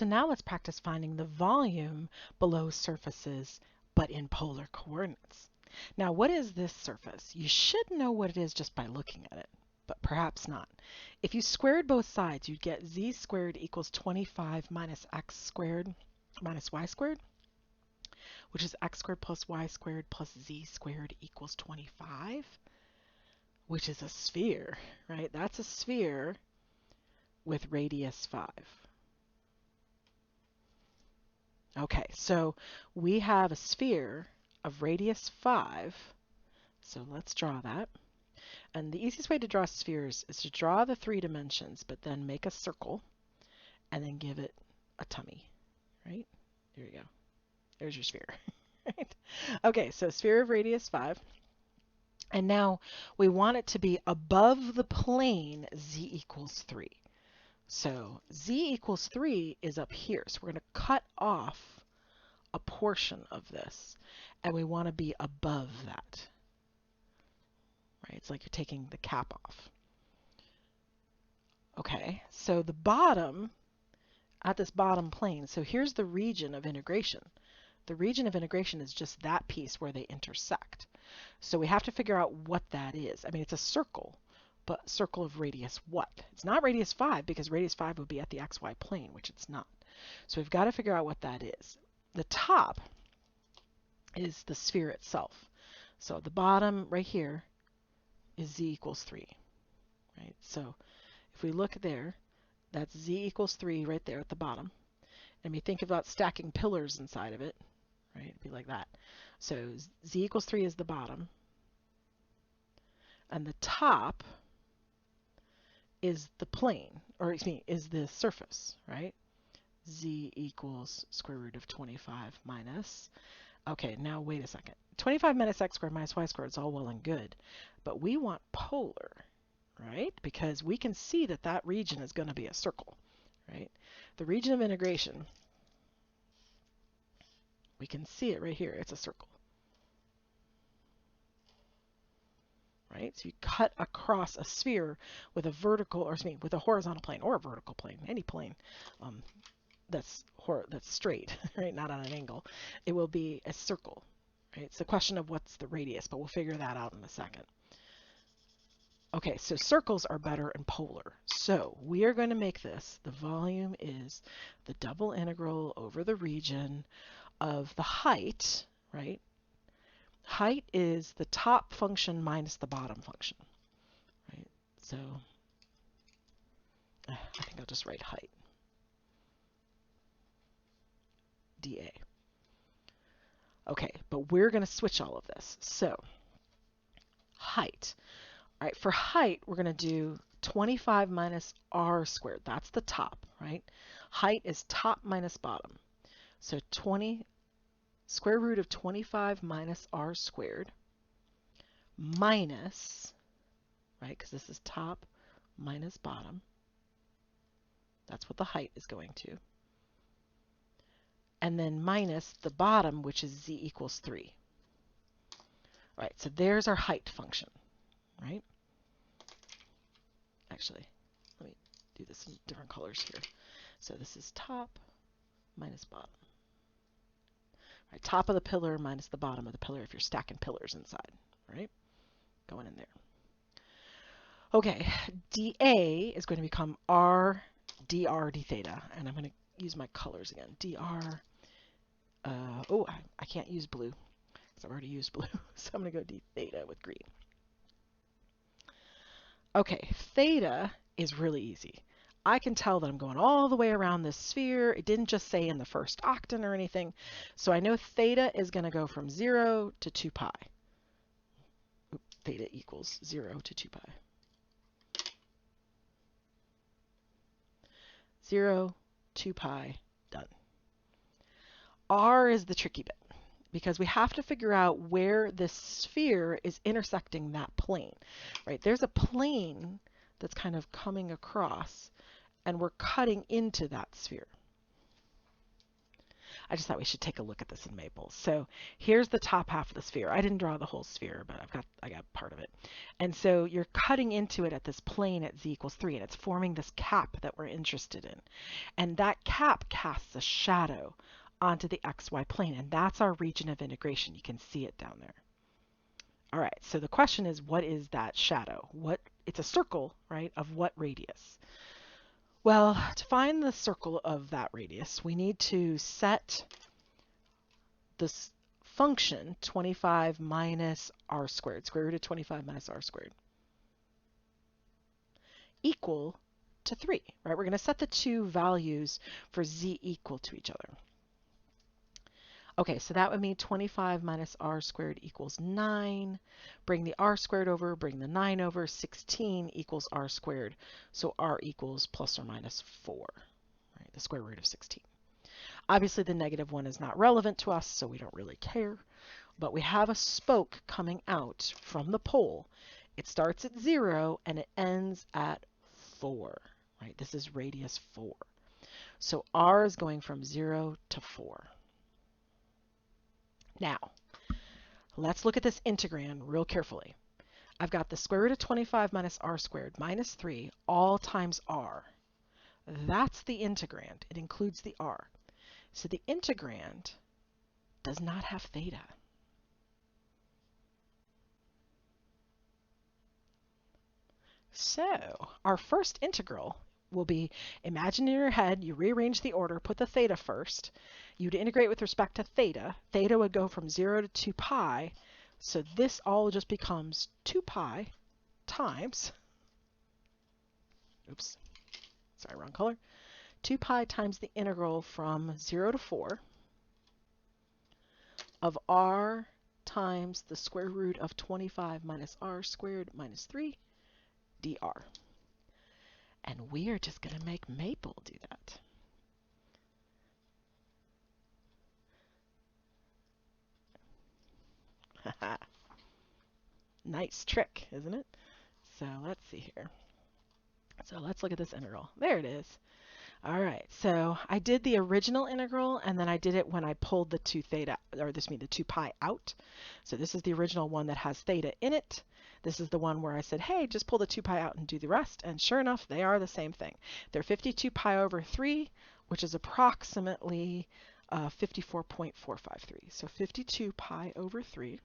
So now let's practice finding the volume below surfaces, but in polar coordinates. Now, what is this surface? You should know what it is just by looking at it, but perhaps not. If you squared both sides, you'd get z squared equals 25 minus x squared minus y squared, which is x squared plus y squared plus z squared equals 25, which is a sphere, right? That's a sphere with radius 5. Okay, so we have a sphere of radius 5, so let's draw that. And the easiest way to draw spheres is to draw the 3 dimensions, but then make a circle, and then give it a tummy, right? There you go. There's your sphere. Right? Okay, so sphere of radius 5. And now we want it to be above the plane z equals 3. So z equals 3 is up here. So we're going to cut off a portion of this, and we want to be above that. Right? It's like you're taking the cap off. Okay, so the bottom, at this bottom plane, so here's the region of integration. The region of integration is just that piece where they intersect. So we have to figure out what that is. I mean, it's a circle, but circle of radius what? It's not radius 5, because radius 5 would be at the xy plane, which it's not. So we've got to figure out what that is. The top is the sphere itself. So at the bottom right here is z equals 3. Right? So if we look there, that's z equals 3 right there at the bottom. And we think about stacking pillars inside of it, right? It'd be like that. So z equals 3 is the bottom. And the top is the plane, or excuse me, is the surface, right? Z equals square root of 25 minus, okay, now wait a second. 25 minus x squared minus y squared is all well and good, but we want polar, right? Because we can see that that region is going to be a circle, right? The region of integration, we can see it right here. It's a circle, right? So you cut across a sphere with a vertical, or excuse me, with a horizontal plane or a vertical plane, any plane that's straight, right? Not on an angle. It will be a circle, right? It's a question of what's the radius, but we'll figure that out in a second. Okay, so circles are better in polar. So we are going to make this, the volume is the double integral over the region of the height, right? Height is the top function minus the bottom function, right? So I think I'll just write height, dA. Okay, but we're going to switch all of this. So height. All right, for height, we're going to do 25 minus r squared. That's the top, right? Height is top minus bottom. So 20 square root of 25 minus r squared minus, right, because this is top minus bottom. That's what the height is going to. And then minus the bottom, which is z equals 3. All right, so there's our height function, right? Actually, let me do this in different colors here. So this is top minus bottom. Right, top of the pillar minus the bottom of the pillar if you're stacking pillars inside, right? Going in there. Okay, dA is going to become r dr d theta, and I'm going to use my colors again. Dr, oh, I can't use blue because I've already used blue, so I'm going to go d theta with green. Okay, theta is really easy. I can tell that I'm going all the way around this sphere. It didn't just say in the first octant or anything. So I know theta is going to go from 0 to 2 pi. Theta equals 0 to 2 pi. 0, 2 pi, done. R is the tricky bit, because we have to figure out where this sphere is intersecting that plane, right? There's a plane that's kind of coming across, and we're cutting into that sphere. I just thought we should take a look at this in Maple. So here's the top half of the sphere. I didn't draw the whole sphere, but I got part of it. And so you're cutting into it at this plane at z equals 3, and it's forming this cap that we're interested in. And that cap casts a shadow onto the xy plane, and that's our region of integration. You can see it down there. All right, so the question is, what is that shadow? It's a circle, right, of what radius? Well, to find the circle of that radius, we need to set this function 25 minus r squared, square root of 25 minus r squared, equal to 3, right? We're going to set the two values for z equal to each other. Okay, so that would mean 25 minus r squared equals 9. Bring the r squared over, bring the 9 over, 16 equals r squared. So r equals plus or minus 4, right? The square root of 16. Obviously, the negative 1 is not relevant to us, so we don't really care. But we have a spoke coming out from the pole. It starts at 0 and it ends at 4, right? This is radius 4. So r is going from 0 to 4. Now, let's look at this integrand real carefully. I've got the square root of 25 minus r squared minus 3 all times r. That's the integrand. It includes the r. So the integrand does not have theta. So our first integral will be, imagine in your head, you rearrange the order, put the theta first. You'd integrate with respect to theta. Theta would go from 0 to 2 pi. So this all just becomes 2 pi times, oops, sorry, wrong color. 2 pi times the integral from 0 to 4 of r times the square root of 25 minus r squared minus 3 dr. And we are just going to make Maple do that. Nice trick, isn't it? So let's see here. So let's look at this integral. There it is. All right, so I did the original integral, and then I did it when I pulled the 2 theta, or this means the 2 pi out. So this is the original one that has theta in it. This is the one where I said, hey, just pull the 2 pi out and do the rest. And sure enough, they are the same thing. They're 52 pi over 3, which is approximately 54.453. So 52 pi over 3.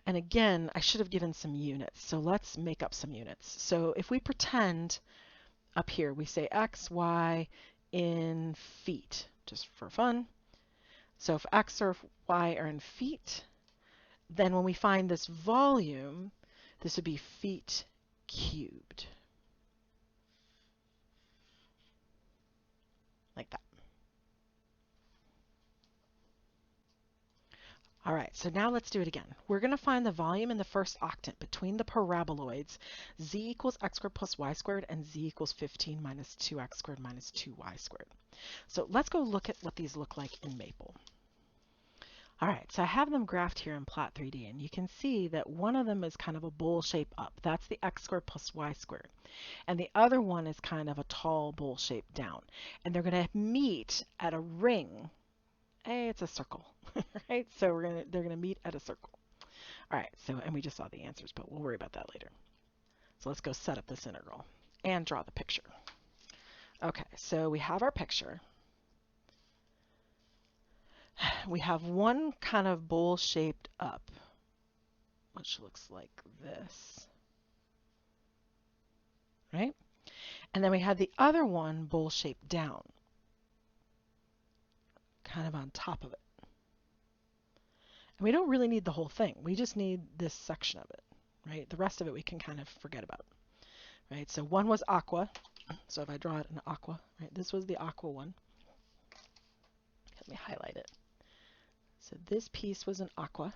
And again, I should have given some units. So let's make up some units. So if we pretend up here, we say x, y in feet, just for fun. So if x or y are in feet, then when we find this volume, this would be feet cubed. Like that. All right, so now let's do it again. We're going to find the volume in the first octant between the paraboloids z equals x squared plus y squared and z equals 15 minus 2x squared minus 2y squared. So let's go look at what these look like in Maple. All right, so I have them graphed here in Plot 3D, and you can see that one of them is kind of a bowl shape up. That's the x squared plus y squared. And the other one is kind of a tall bowl shape down. And they're going to meet at a ring. Hey, it's a circle, right? So they're gonna meet at a circle. All right, so, and we just saw the answers, but we'll worry about that later. So let's go set up this integral and draw the picture. Okay, so we have our picture. We have one kind of bowl shaped up, which looks like this, right? And then we have the other one bowl shaped down, kind of on top of it. And we don't really need the whole thing. We just need this section of it, right? The rest of it we can kind of forget about, right? So one was aqua. So if I draw it in aqua, right? This was the aqua one. Let me highlight it. So this piece was in aqua.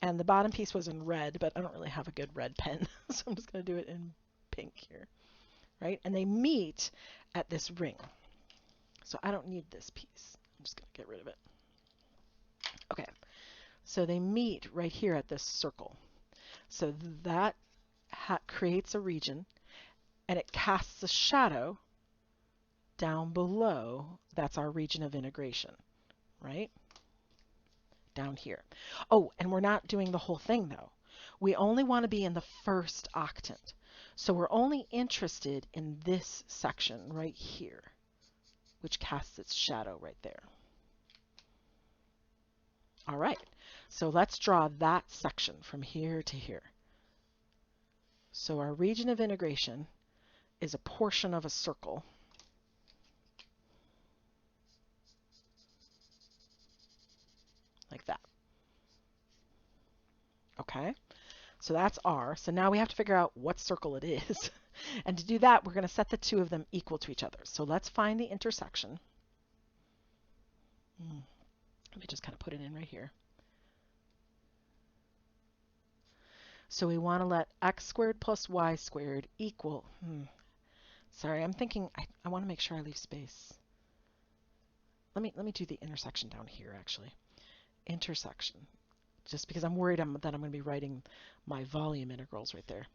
And the bottom piece was in red, but I don't really have a good red pen. So I'm just going to do it in pink here, right? And they meet at this ring. So I don't need this piece. I'm just going to get rid of it. Okay. So they meet right here at this circle. So that creates a region. and it casts a shadow down below. That's our region of integration, right? Down here. Oh, and we're not doing the whole thing though. We only want to be in the first octant. So we're only interested in this section right here, which casts its shadow right there. All right, so let's draw that section from here to here. So our region of integration is a portion of a circle. Like that. Okay, so that's R. So now we have to figure out what circle it is. And to do that, we're going to set the two of them equal to each other. So let's find the intersection. Let me just kind of put it in right here. So we want to let x squared plus y squared equal, sorry, I'm thinking, I want to make sure I leave space. Let me do the intersection down here, actually. Intersection, just because I'm worried that I'm going to be writing my volume integrals right there.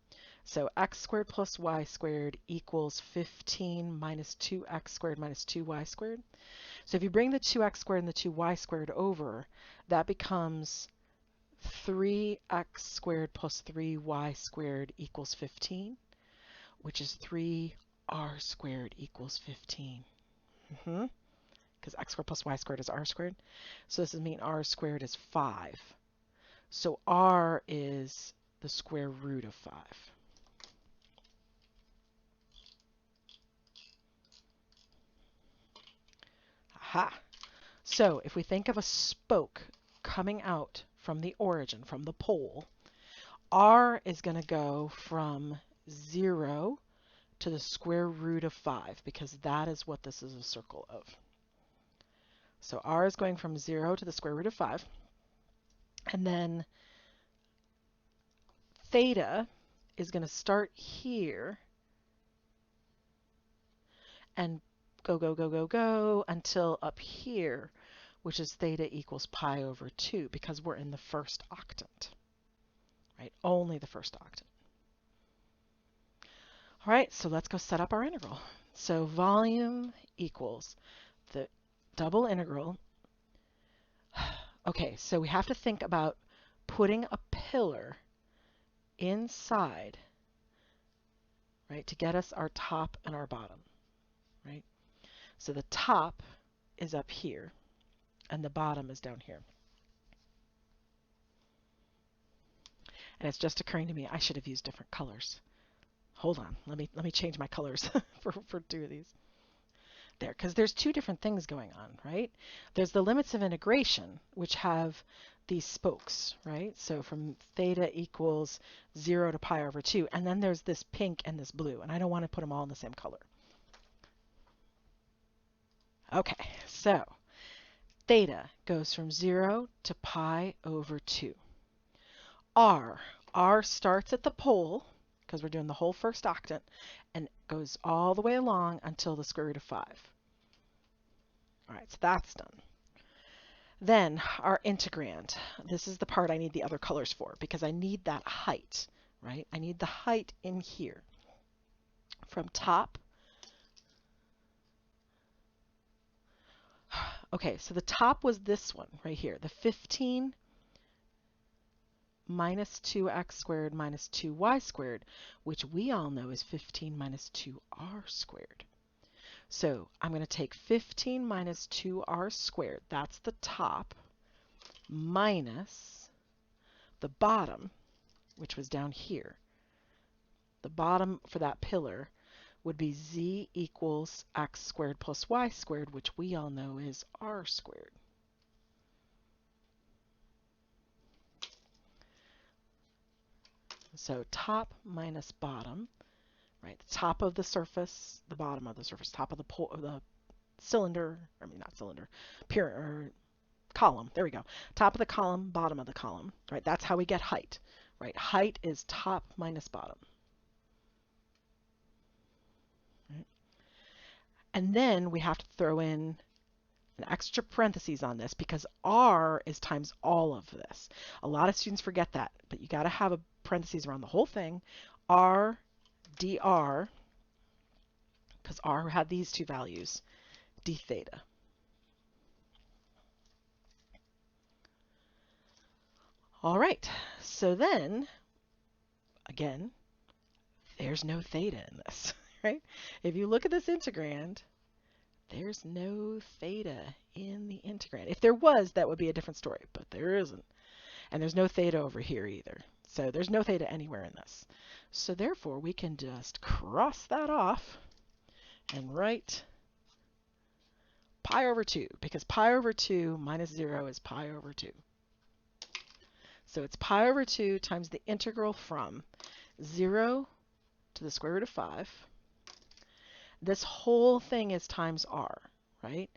So x squared plus y squared equals 15 minus 2x squared minus 2y squared. So if you bring the 2x squared and the 2y squared over, that becomes 3x squared plus 3y squared equals 15, which is 3r squared equals 15. Because x squared plus y squared is r squared. So this would mean r squared is 5. So r is the square root of 5. Aha! So if we think of a spoke coming out from the origin, from the pole, r is going to go from 0 to the square root of 5, because that is what this is a circle of. So r is going from 0 to the square root of 5. And then theta is going to start here and go until up here, which is theta equals pi over 2, because we're in the first octant, right? Only the first octant. All right, so let's go set up our integral. So volume equals the double integral. Okay, so we have to think about putting a pillar inside, right, to get us our top and our bottom, right? So the top is up here and the bottom is down here. And it's just occurring to me I should have used different colors. Hold on, let me change my colors for two of these. There, because there's two different things going on, right? There's the limits of integration, which have these spokes, right? So from theta equals 0 to pi over 2, and then there's this pink and this blue, and I don't want to put them all in the same color. Okay, so theta goes from 0 to pi over 2. R starts at the pole, because we're doing the whole first octant, and goes all the way along until the square root of 5. All right, so that's done. Then our integrand. This is the part I need the other colors for, because I need that height, right? I need the height in here. From top. Okay, so the top was this one right here, the 15 minus 2x squared minus 2y squared, which we all know is 15 minus 2r squared. So I'm going to take 15 minus 2r squared, that's the top, minus the bottom, which was down here. The bottom for that pillar would be z equals x squared plus y squared, which we all know is r squared. So top minus bottom, right? The top of the surface, the bottom of the surface, top of the cylinder, I mean not cylinder, column. There we go. Top of the column, bottom of the column, right? That's how we get height, right? Height is top minus bottom. Right? And then we have to throw in an extra parentheses on this because r is times all of this. A lot of students forget that, but you got to have a parentheses around the whole thing. R dr because r had these two values, d theta. All right, so then, again, there's no theta in this, right? If you look at this integrand, there's no theta in the integrand. If there was, that would be a different story, but there isn't. And there's no theta over here either. So there's no theta anywhere in this. So therefore, we can just cross that off and write pi over 2, because pi over 2 minus 0 is pi over 2. So it's pi over 2 times the integral from 0 to the square root of 5. This whole thing is times r, right?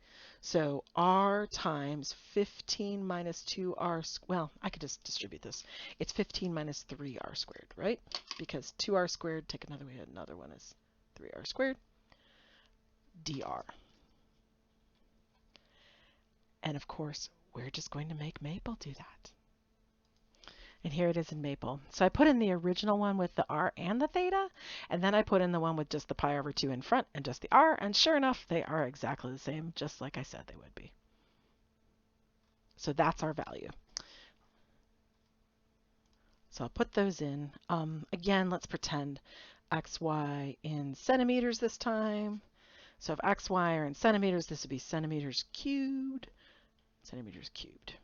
So r times 15 minus 2r, well, I could just distribute this. It's 15 minus 3r squared, right? Because 2r squared, take another way, another one is 3r squared, dr. And of course, we're just going to make Maple do that. And here it is in Maple. So I put in the original one with the r and the theta, and then I put in the one with just the pi over 2 in front and just the r, and sure enough, they are exactly the same, just like I said they would be. So that's our value. So I'll put those in. Again, let's pretend xy in centimeters this time. So if xy are in centimeters, this would be centimeters cubed. Centimeters cubed.